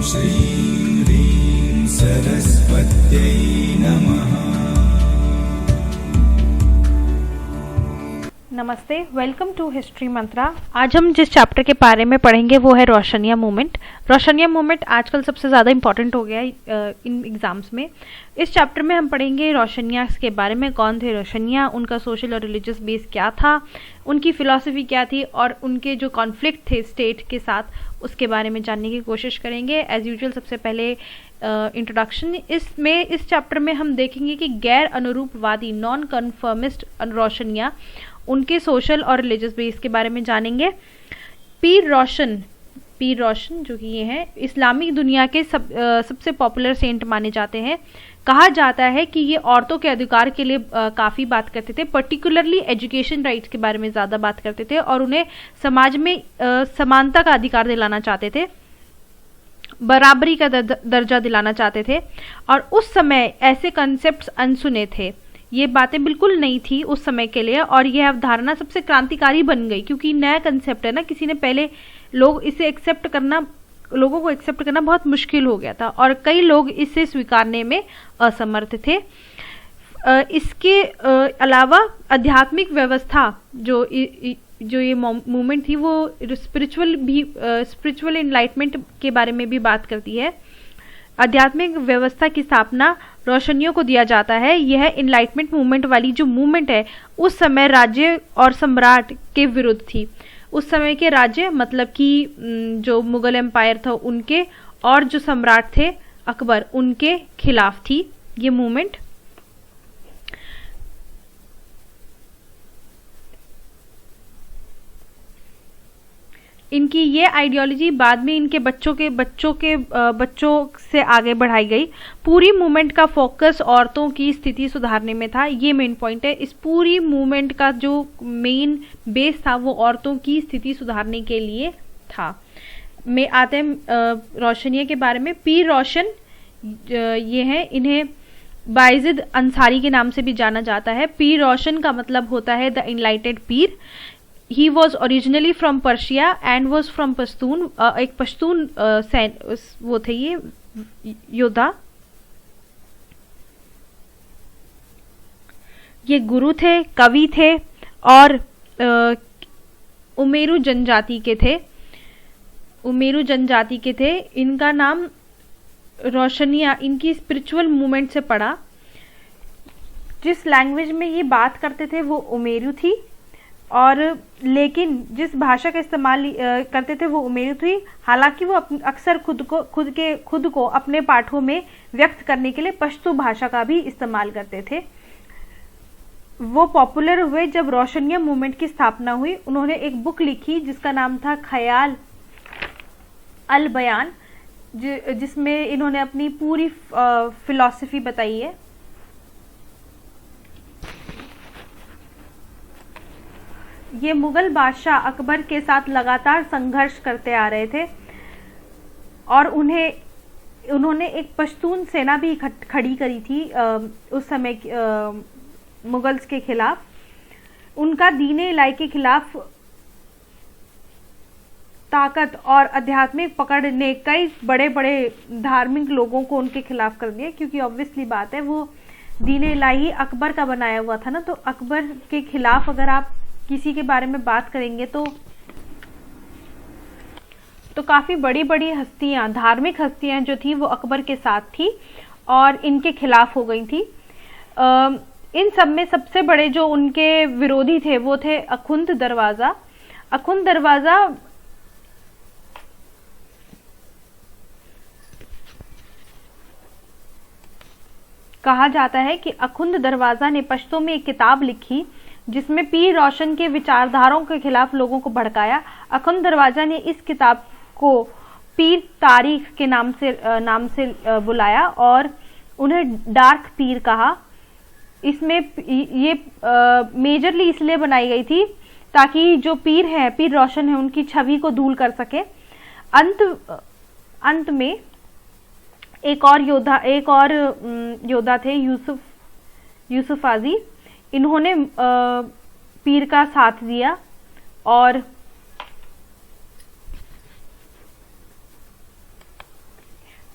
श्रीं ह्रीं सरस्वत्यै नमः। नमस्ते, वेलकम टू हिस्ट्री मंत्रा। आज हम जिस चैप्टर के बारे में पढ़ेंगे वो है रोशनिया मूवमेंट। रोशनिया मूवमेंट आजकल सबसे ज़्यादा इंपॉर्टेंट हो गया है इन एग्ज़ाम्स में। इस चैप्टर में हम पढ़ेंगे रोशनिया के बारे में, कौन थे रोशनिया, उनका सोशल और रिलीजियस बेस क्या था, उनकी फ़िलॉसफी क्या थी और उनके जो कॉन्फ्लिक्ट थे स्टेट के साथ उसके बारे में जानने की कोशिश करेंगे। एज़ यूजुअल सबसे पहले इंट्रोडक्शन। इस चैप्टर में हम देखेंगे कि गैर अनुरूपवादी नॉन कन्फर्मिस्ट रोशनिया, उनके सोशल और रिलीजियस बेस के बारे में जानेंगे। पीर रोशन जो कि ये हैं इस्लामिक दुनिया के सबसे पॉपुलर सेंट माने जाते हैं। कहा जाता है कि ये औरतों के अधिकार के लिए काफ़ी बात करते थे, पर्टिकुलरली एजुकेशन राइट्स के बारे में ज़्यादा बात करते थे और उन्हें समाज में समानता का अधिकार दिलाना चाहते थे, बराबरी का दर्जा दिलाना चाहते थे। और उस समय ऐसे कॉन्सेप्ट्स अनसुने थे, ये बातें बिल्कुल नहीं थी उस समय के लिए और यह अवधारणा सबसे क्रांतिकारी बन गई क्योंकि नया कंसेप्ट है ना, किसी ने पहले लोगों को एक्सेप्ट करना बहुत मुश्किल हो गया था और कई लोग इसे स्वीकारने में असमर्थ थे। इसके अलावा आध्यात्मिक व्यवस्था जो ये मूवमेंट थी वो स्पिरिचुअल एनलाइटमेंट के बारे में भी बात करती है। आध्यात्मिक व्यवस्था की स्थापना रोशनियों को दिया जाता है। यह इनलाइटमेंट मूवमेंट वाली जो मूवमेंट है उस समय राज्य और सम्राट के विरुद्ध थी। उस समय के राज्य मतलब कि जो मुगल एम्पायर था उनके और जो सम्राट थे अकबर, उनके खिलाफ थी ये मूवमेंट। इनकी ये आइडियोलॉजी बाद में इनके बच्चों से आगे बढ़ाई गई। पूरी मूवमेंट का फोकस औरतों की स्थिति सुधारने में था, ये मेन पॉइंट है। इस पूरी मूवमेंट का जो मेन बेस था वो औरतों की स्थिति सुधारने के लिए था। में आते हैं रोशनिया के बारे में। पीर रोशन ये हैं, इन्हें बायजिद अंसारी के नाम से भी जाना जाता है। पीर रोशन का मतलब होता है the enlightened Pir. He was originally from Persia and was from Pashtun, एक पश्तून वो थे ये योद्धा। ये गुरु थे, कवि थे और उमेरू जनजाति के थे। इनका नाम रोशनिया इनकी स्पिरिचुअल मूवमेंट से पड़ा। जिस लैंग्वेज में ये बात करते थे वो उमेरू थी और लेकिन जिस भाषा का इस्तेमाल करते थे वो उमेरू थी। हालांकि वो अक्सर खुद को अपने पाठों में व्यक्त करने के लिए पश्तो भाषा का भी इस्तेमाल करते थे। वो पॉपुलर हुए जब रोशनिया मूवमेंट की स्थापना हुई। उन्होंने एक बुक लिखी जिसका नाम था ख्याल अल बयान, जिसमें इन्होंने अपनी पूरी फिलॉसफी बताई है। ये मुगल बादशाह अकबर के साथ लगातार संघर्ष करते आ रहे थे और उन्होंने एक पश्तून सेना भी खड़ी करी थी उस समय मुगल्स के खिलाफ। उनका दीने इलाही के खिलाफ ताकत और आध्यात्मिक पकड़ ने कई बड़े बड़े धार्मिक लोगों को उनके खिलाफ कर दिया क्योंकि ऑब्वियसली बात है वो दीने इलाही अकबर का बनाया हुआ था ना, तो अकबर के खिलाफ अगर आप किसी के बारे में बात करेंगे तो काफी बड़ी बड़ी हस्तियां, धार्मिक हस्तियां जो थी वो अकबर के साथ थी और इनके खिलाफ हो गई थी। इन सब में सबसे बड़े जो उनके विरोधी थे वो थे अखुंद दरवाजा। कहा जाता है कि अखुंद दरवाजा ने पश्तो में एक किताब लिखी जिसमें पीर रोशन के विचारधाराओं के खिलाफ लोगों को भड़काया। अखुंद दरवाजा ने इस किताब को पीर तारीख के नाम से बुलाया और उन्हें डार्क पीर कहा। इसमें ये मेजरली इसलिए बनाई गई थी ताकि जो पीर रोशन है उनकी छवि को धूल कर सके। अंत में एक और योद्धा थे यूसुफ आजी। इन्होंने पीर का साथ दिया और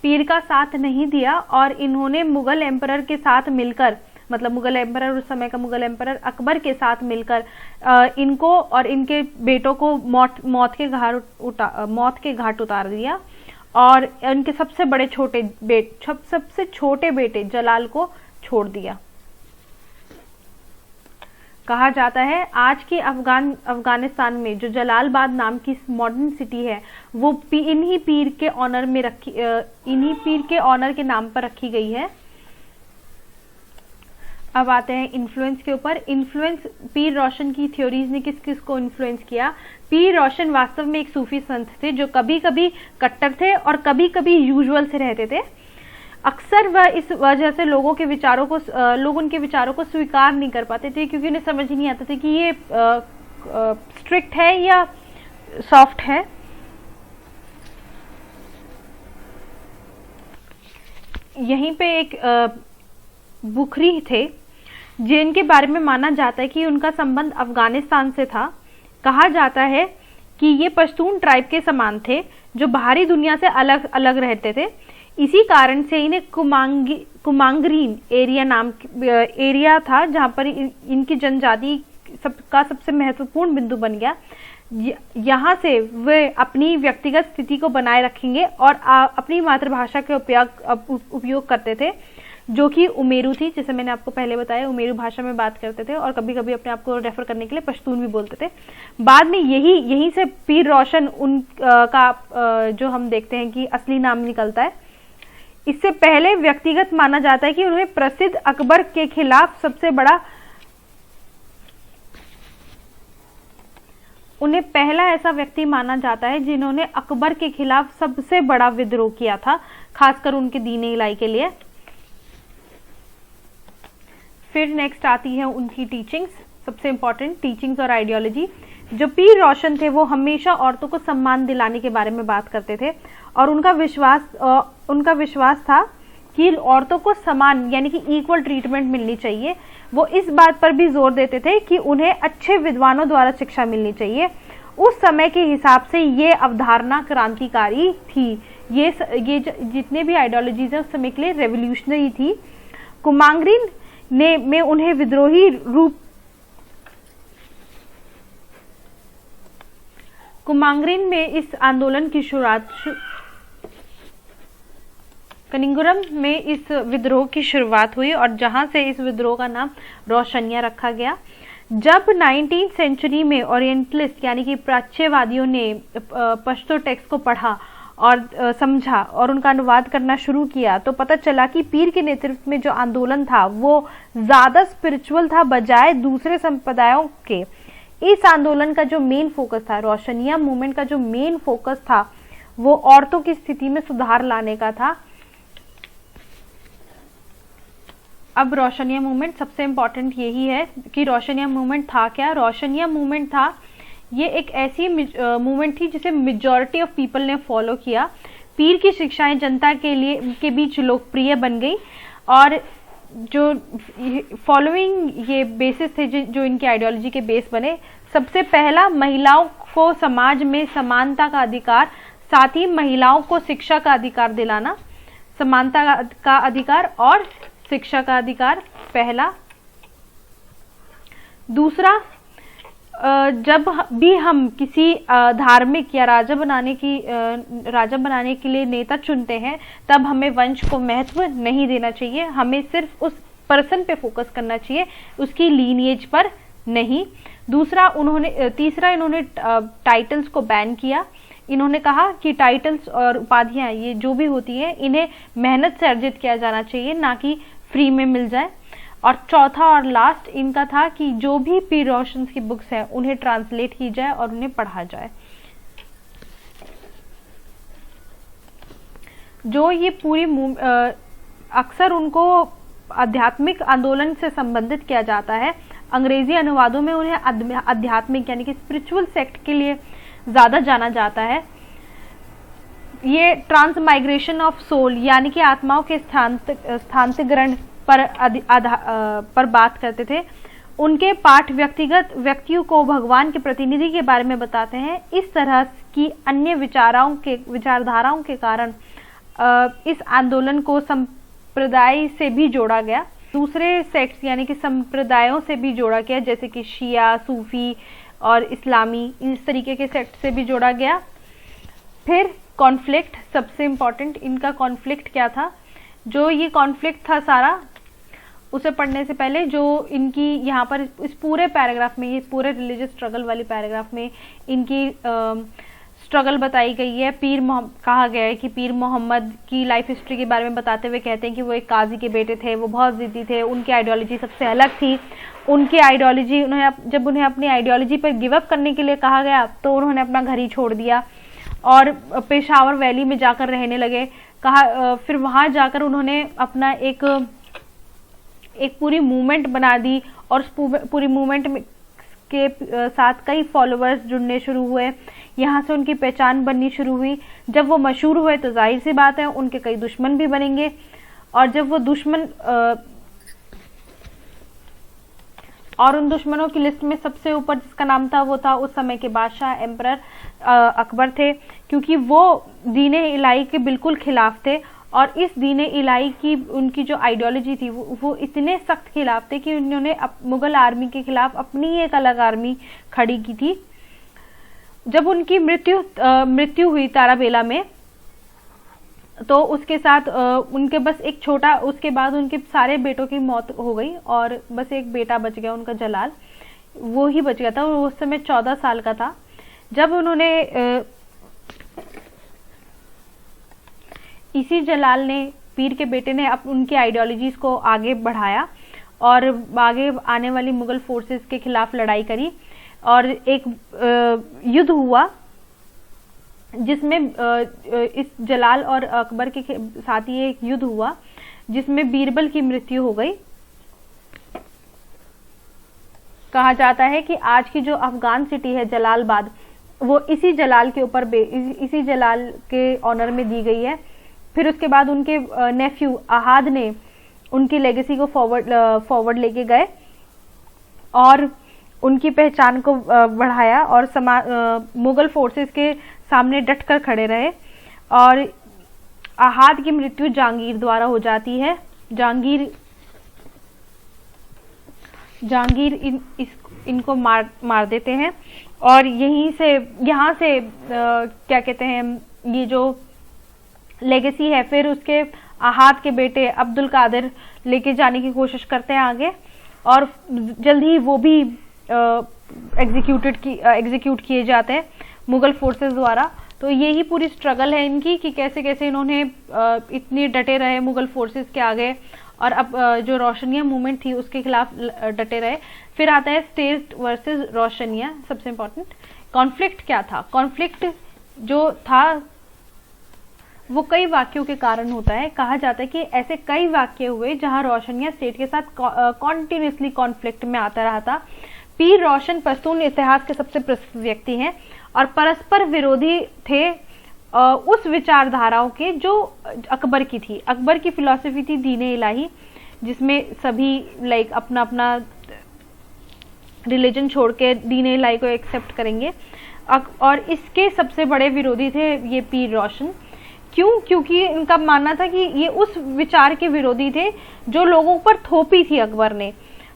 पीर का साथ नहीं दिया और इन्होंने मुगल एम्परर के साथ मिलकर, मतलब मुगल एम्परर, उस समय का मुगल एम्परर अकबर के साथ मिलकर इनको और इनके बेटों को मौत के घाट उतार दिया और इनके सबसे छोटे बेटे जलाल को छोड़ दिया। कहा जाता है आज के अफगानिस्तान में जो जलालाबाद नाम की मॉडर्न सिटी है वो इन्हीं पीर के ऑनर के नाम पर रखी गई है। अब आते हैं इन्फ्लुएंस के ऊपर। इन्फ्लुएंस, पीर रोशन की थ्योरीज ने किस किस को इन्फ्लुएंस किया। पीर रोशन वास्तव में एक सूफी संत थे जो कभी कभी कट्टर थे और कभी कभी यूजुअल से रहते थे। अक्सर वह इस वजह से लोग उनके विचारों को स्वीकार नहीं कर पाते थे क्योंकि उन्हें समझ ही नहीं आता था कि ये स्ट्रिक्ट है या सॉफ्ट है। यहीं पे एक बुखरी थे जिनके बारे में माना जाता है कि उनका संबंध अफगानिस्तान से था। कहा जाता है कि ये पश्तून ट्राइब के समान थे जो बाहरी दुनिया से अलग अलग रहते थे। इसी कारण से इन्हें कुमांगरीन एरिया था जहां पर इनकी जनजाति का सबसे महत्वपूर्ण बिंदु बन गया। यहाँ से वे अपनी व्यक्तिगत स्थिति को बनाए रखेंगे और अपनी मातृभाषा के उपयोग करते थे जो कि उमेरू थी, जैसे मैंने आपको पहले बताया उमेरू भाषा में बात करते थे और कभी कभी अपने आप को रेफर करने के लिए पश्तून भी बोलते थे। बाद में यहीं से पीर रोशन का जो हम देखते हैं कि असली नाम निकलता है। इससे पहले व्यक्तिगत माना जाता है कि उन्हें प्रसिद्ध अकबर के खिलाफ उन्हें पहला ऐसा व्यक्ति माना जाता है जिन्होंने अकबर के खिलाफ सबसे बड़ा विद्रोह किया था, खासकर उनके दीन इलाही के लिए। फिर नेक्स्ट आती है उनकी टीचिंग्स, सबसे इंपॉर्टेंट टीचिंग्स और आइडियोलॉजी। जो पीर रोशन थे वो हमेशा औरतों को सम्मान दिलाने के बारे में बात करते थे और उनका विश्वास था कि औरतों को समान यानी कि इक्वल ट्रीटमेंट मिलनी चाहिए। वो इस बात पर भी जोर देते थे कि उन्हें अच्छे विद्वानों द्वारा शिक्षा मिलनी चाहिए। उस समय के हिसाब से ये अवधारणा क्रांतिकारी थी। ये जितने भी आइडियोलॉजीज है उस समय के लिए रेवोल्यूशनरी थी। कुमांगरीन में उन्हें विद्रोही रूप कुमांगरीन में इस आंदोलन की शुरुआत कनिंगुरम में इस विद्रोह की शुरुआत हुई और जहां से इस विद्रोह का नाम रोशनिया रखा गया। जब 19वीं सेंचुरी में ओरिएंटलिस्ट यानी कि प्राच्यवादियों ने पश्तो टेक्स्ट को पढ़ा और समझा और उनका अनुवाद करना शुरू किया तो पता चला कि पीर के नेतृत्व में जो आंदोलन था वो ज्यादा स्पिरिचुअल था बजाय दूसरे संप्रदायों के। इस आंदोलन का जो मेन फोकस था, रोशनिया मूवमेंट का जो मेन फोकस था वो औरतों की स्थिति में सुधार लाने का था। अब रोशनिया मूवमेंट, सबसे इंपॉर्टेंट यही है कि रोशनिया मूवमेंट था क्या। रोशनिया मूवमेंट था, ये एक ऐसी मूवमेंट थी जिसे मेजॉरिटी ऑफ पीपल ने फॉलो किया। पीर की शिक्षाएं जनता के बीच लोकप्रिय बन गई और जो फॉलोइंग ये बेसिस थे जो इनकी आइडियोलॉजी के बेस बने। सबसे पहला, महिलाओं को समाज में समानता का अधिकार, साथ ही महिलाओं को शिक्षा का अधिकार दिलाना, समानता का अधिकार और शिक्षा का अधिकार पहला। दूसरा, जब भी हम किसी धार्मिक या राजा बनाने के लिए नेता चुनते हैं तब हमें वंश को महत्व नहीं देना चाहिए, हमें सिर्फ उस पर्सन पे फोकस करना चाहिए, उसकी लीनिएज पर नहीं। तीसरा इन्होंने टाइटल्स को बैन किया। इन्होंने कहा कि टाइटल्स और उपाधियां ये जो भी होती हैं इन्हें मेहनत से अर्जित किया जाना चाहिए, ना कि फ्री में मिल जाए। और चौथा और लास्ट इनका था कि जो भी पीर रोशन की बुक्स हैं उन्हें ट्रांसलेट की जाए और उन्हें पढ़ा जाए। जो ये पूरी अक्सर उनको आध्यात्मिक आंदोलन से संबंधित किया जाता है। अंग्रेजी अनुवादों में उन्हें आध्यात्मिक यानी कि स्पिरिचुअल सेक्ट के लिए ज्यादा जाना जाता है। ये ट्रांसमाइग्रेशन ऑफ सोल यानी कि आत्माओं के स्थानांतरण पर बात करते थे। उनके पाठ व्यक्तियों को भगवान के प्रतिनिधि के बारे में बताते हैं। इस तरह की अन्य विचारधाराओं के कारण इस आंदोलन को संप्रदाय से भी जोड़ा गया, दूसरे सेक्ट्स यानी कि संप्रदायों से भी जोड़ा गया, जैसे कि शिया, सूफी और इस्लामी, इस तरीके के सेक्ट से भी जोड़ा गया। फिर कॉन्फ्लिक्ट, सबसे इम्पॉर्टेंट इनका कॉन्फ्लिक्ट क्या था। जो ये कॉन्फ्लिक्ट था सारा, उसे पढ़ने से पहले जो इनकी यहाँ पर इस पूरे पैराग्राफ में, ये पूरे रिलीजियस स्ट्रगल वाली पैराग्राफ में इनकी स्ट्रगल बताई गई है। कहा गया है कि पीर मोहम्मद की लाइफ हिस्ट्री के बारे में बताते हुए कहते हैं कि वो एक काजी के बेटे थे, वो बहुत ज़िद्दी थे, उनकी आइडियोलॉजी सबसे अलग थी। उनकी आइडियोलॉजी, जब उन्हें अपनी आइडियोलॉजी पर गिव अप करने के लिए कहा गया तो उन्होंने अपना घर ही छोड़ दिया और पेशावर वैली में जाकर रहने लगे। फिर वहाँ जाकर उन्होंने अपना एक पूरी मूवमेंट बना दी और उस पूरी मूवमेंट के साथ कई फॉलोअर्स जुड़ने शुरू हुए। यहाँ से उनकी पहचान बननी शुरू हुई। जब वो मशहूर हुए तो जाहिर सी बात है उनके कई दुश्मन भी बनेंगे, और जब वो दुश्मन और उन दुश्मनों की लिस्ट में सबसे ऊपर जिसका नाम था वो था उस समय के बादशाह एम्परर अकबर थे, क्योंकि वो दीन इलाही के बिल्कुल खिलाफ थे। और इस दीन इलाही की उनकी जो आइडियोलॉजी थी वो इतने सख्त खिलाफ थे कि उन्होंने मुगल आर्मी के खिलाफ अपनी एक अलग आर्मी खड़ी की थी। जब उनकी मृत्यु हुई ताराबेला में, तो उसके साथ उनके बस एक छोटा, उसके बाद उनके सारे बेटों की मौत हो गई और बस एक बेटा बच गया उनका, जलाल, वो ही बच गया था। वो उस समय 14 साल का था। जब उन्होंने इसी जलाल ने, पीर के बेटे ने उनकी आइडियोलॉजीज को आगे बढ़ाया और आगे आने वाली मुगल फोर्सेस के खिलाफ लड़ाई करी और एक युद्ध हुआ जिसमें इस जलाल और अकबर के साथ ही एक युद्ध हुआ जिसमें बीरबल की मृत्यु हो गई। कहा जाता है कि आज की जो अफगान सिटी है जलालबाद, वो इसी जलाल के ऊपर इसी जलाल के ऑनर में दी गई है। फिर उसके बाद उनके नेफ्यू अहाद ने उनकी लेगेसी को फॉरवर्ड लेके गए और उनकी पहचान को बढ़ाया और मुगल फोर्सेस के सामने डटकर खड़े रहे। और अहाद की मृत्यु जहांगीर द्वारा हो जाती है। जहांगीर इनको मार देते हैं और यहाँ से क्या कहते हैं, ये जो लेगेसी है, फिर उसके अहाद के बेटे अब्दुल कादिर लेके जाने की कोशिश करते हैं आगे, और जल्द ही वो भी एग्जीक्यूट किए जाते हैं मुगल फोर्सेस द्वारा। तो यही पूरी स्ट्रगल है इनकी कि कैसे कैसे इन्होंने इतनी डटे रहे मुगल फोर्सेस के आगे, और अब जो रोशनिया मूवमेंट थी उसके खिलाफ डटे रहे। फिर आता है स्टेट वर्सेस रोशनिया। सबसे इम्पोर्टेंट कॉन्फ्लिक्ट क्या था। कॉन्फ्लिक्ट जो था वो कई वाक्यों के कारण होता है। कहा जाता है कि ऐसे कई वाक्य हुए जहां रोशनिया स्टेट के साथ कॉन्टिन्यूसली कॉन्फ्लिक्ट में आता रहा था। पीर रोशन पश्तून इतिहास के सबसे प्रसिद्ध व्यक्ति हैं और परस्पर विरोधी थे उस विचारधाराओं के जो अकबर की थी। अकबर की फिलॉसफी थी दीन इलाही, जिसमें सभी अपना अपना रिलीजन छोड़ के दीन इलाही को एक्सेप्ट करेंगे, और इसके सबसे बड़े विरोधी थे ये पीर रोशन। क्यों? क्योंकि इनका मानना था कि ये उस विचार के विरोधी थे जो लोगों पर थोपी थी अकबर ने,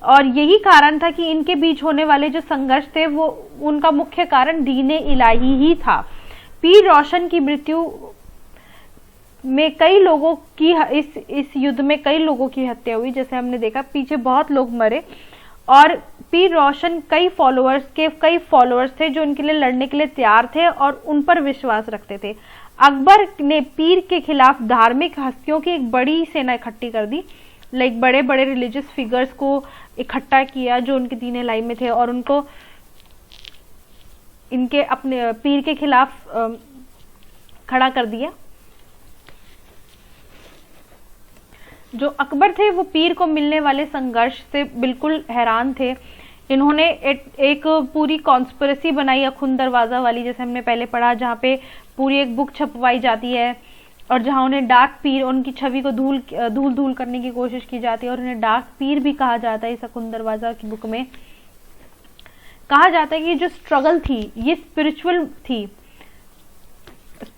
और यही कारण था कि इनके बीच होने वाले जो संघर्ष थे वो उनका मुख्य कारण दीन इलाही ही था। पीर रोशन की मृत्यु में कई लोगों की इस युद्ध में कई लोगों की हत्या हुई, जैसे हमने देखा पीछे बहुत लोग मरे, और पीर रोशन कई फॉलोअर्स थे जो उनके लिए लड़ने के लिए तैयार थे और उन पर विश्वास रखते थे। अकबर ने पीर के खिलाफ धार्मिक हस्तियों की एक बड़ी सेना इकट्ठी कर दी, बड़े बड़े रिलीजियस फिगर्स को इकट्ठा किया जो उनके दीन इलाही में थे, और उनको इनके अपने पीर के खिलाफ खड़ा कर दिया। जो अकबर थे वो पीर को मिलने वाले संघर्ष से बिल्कुल हैरान थे। इन्होंने एक पूरी कॉन्स्पिरेसी बनाई अखुन दरवाजा वाली, जैसे हमने पहले पढ़ा, जहाँ पे पूरी एक बुक छपवाई जाती है और जहाँ उन्हें डार्क पीर, उनकी छवि को धूल करने की कोशिश की जाती है और उन्हें डार्क पीर भी कहा जाता है। इस अखुन दरवाजा की बुक में कहा जाता है कि जो स्ट्रगल थी ये स्पिरिचुअल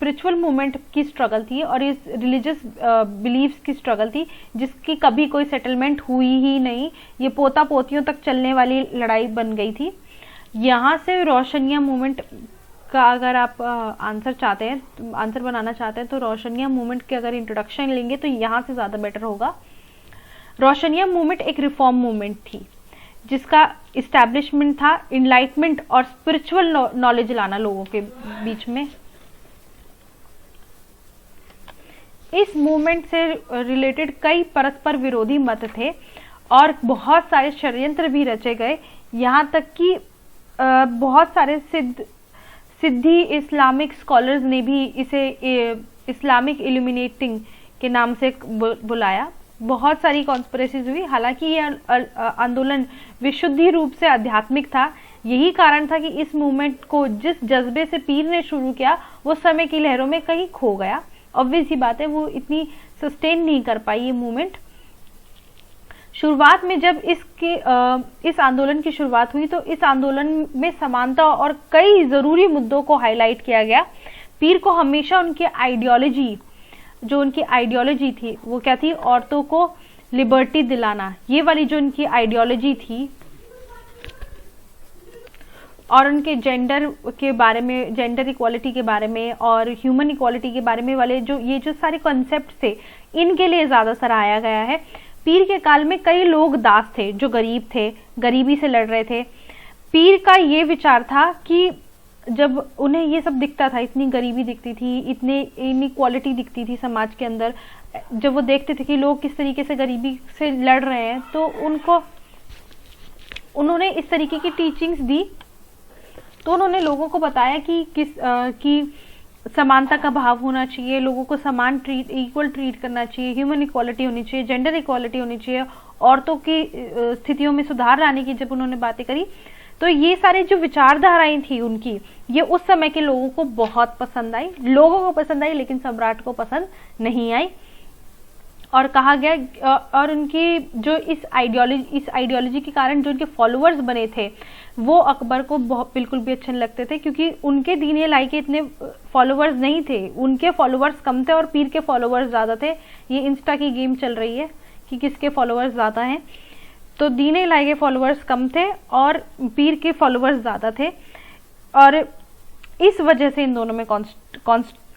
स्पिरिचुअल मूवमेंट की स्ट्रगल थी और इस रिलीजियस बिलीव्स की स्ट्रगल थी, जिसकी कभी कोई सेटलमेंट हुई ही नहीं। ये पोता पोतियों तक चलने वाली लड़ाई बन गई थी। यहाँ से रोशनिया मूवमेंट का अगर आप आंसर चाहते हैं, आंसर बनाना चाहते हैं, तो रोशनिया मूवमेंट के अगर इंट्रोडक्शन लेंगे तो यहाँ से ज़्यादा बेटर होगा। रोशनिया मूवमेंट एक रिफॉर्म मूवमेंट थी जिसका इस्टेब्लिशमेंट था इनलाइटमेंट और स्पिरिचुअल नॉलेज लाना लोगों के बीच में। इस मूवमेंट से रिलेटेड कई परस्पर विरोधी मत थे और बहुत सारे षड्यंत्र भी रचे गए। यहाँ तक कि बहुत सारे सिद्धि इस्लामिक स्कॉलर्स ने भी इसे इस्लामिक इल्यूमिनेटिंग के नाम से बुलाया। बहुत सारी कॉन्स्पिरेसीज हुई। हालांकि यह आंदोलन विशुद्धि रूप से आध्यात्मिक था। यही कारण था कि इस मूवमेंट को जिस जज्बे से पीर ने शुरू किया वो समय की लहरों में कहीं खो गया। ऑब्वियस ही बात है, वो इतनी सस्टेन नहीं कर पाई ये मूवमेंट। शुरुआत में जब इस आंदोलन की शुरुआत हुई तो इस आंदोलन में समानता और कई जरूरी मुद्दों को हाईलाइट किया गया। पीर को हमेशा उनकी आइडियोलॉजी, जो उनकी आइडियोलॉजी थी वो क्या थी, औरतों को लिबर्टी दिलाना, ये वाली जो उनकी आइडियोलॉजी थी, और उनके जेंडर के बारे में, जेंडर इक्वालिटी के बारे में और ह्यूमन इक्वालिटी के बारे में वाले जो सारे कॉन्सेप्ट थे, इनके लिए ज्यादा सराहाया गया है। पीर के काल में कई लोग दास थे जो गरीब थे, गरीबी से लड़ रहे थे। पीर का ये विचार था कि जब उन्हें ये सब दिखता था, इतनी गरीबी दिखती थी, इतनी इनइक्वालिटी दिखती थी समाज के अंदर, जब वो देखते थे कि लोग किस तरीके से गरीबी से लड़ रहे हैं, तो उन्होंने इस तरीके की टीचिंग्स दी। तो उन्होंने लोगों को बताया कि समानता का भाव होना चाहिए, लोगों को समान इक्वल ट्रीट करना चाहिए, ह्यूमन इक्वालिटी होनी चाहिए, जेंडर इक्वालिटी होनी चाहिए, औरतों की स्थितियों में सुधार लाने की जब उन्होंने बातें करी, तो ये सारी जो विचारधाराएं थी उनकी, ये उस समय के लोगों को बहुत पसंद आई। लोगों को पसंद आई लेकिन सम्राट को पसंद नहीं आई। और कहा गया, और उनकी जो इस आइडियोलॉजी के कारण जो उनके फॉलोअर्स बने थे वो अकबर को बिल्कुल भी अच्छे नहीं लगते थे, क्योंकि उनके दीन इलाही के इतने फॉलोअर्स नहीं थे, उनके फॉलोअर्स कम थे और पीर के फॉलोअर्स ज्यादा थे। ये इंस्टा की गेम चल रही है कि किसके फॉलोअर्स ज्यादा हैं। तो दीन इलाही के फॉलोअर्स कम थे और पीर के फॉलोअर्स ज्यादा थे, और इस वजह से इन दोनों में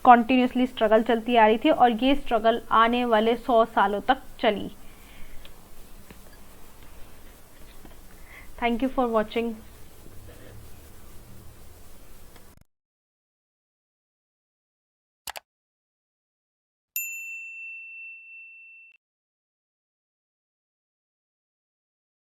कॉन्टिन्यूसली स्ट्रगल चलती आ रही थी और ये स्ट्रगल आने वाले 100 सालों तक चली। Thank you for watching.